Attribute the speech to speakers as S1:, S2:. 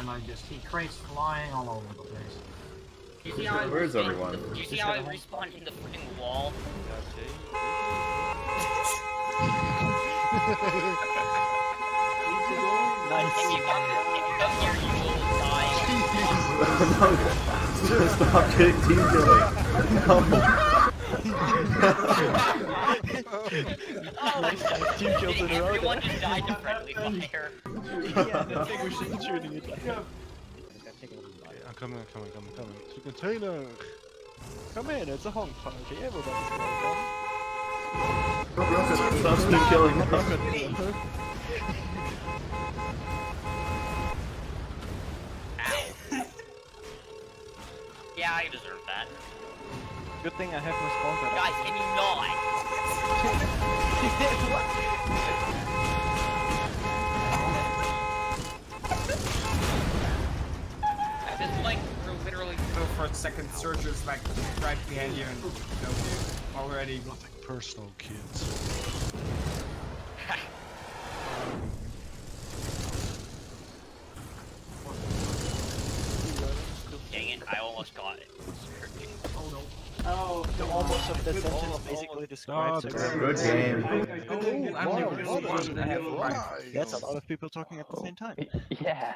S1: and he crates flying all over the place.
S2: Do you see how
S3: Where's everyone?
S2: Do you see how I respawned in the freaking wall?
S4: Nice.
S2: If you come here, you will die.
S3: Stop getting team killing. No.
S4: Team kills in a row.
S2: Everyone just died to friendly fire.
S4: Yeah, I think we should shooting it.
S5: I'm coming. To the container.
S4: Come in, it's a honk party. Everybody's welcome.
S3: Stop team killing.
S2: Yeah, I deserve that.
S4: Good thing I have my spawn pad.
S2: Guys, can you not? At this point, we're literally
S1: Go for a second surge's back right behind you and already.
S5: Nothing personal, kids.
S2: Dang it, I almost got it.
S1: Oh no.
S4: Oh, the almost of the sentence basically describes it.
S3: Good game.
S1: Oh, I'm the
S4: That's a lot of people talking at the same time.
S6: Yeah.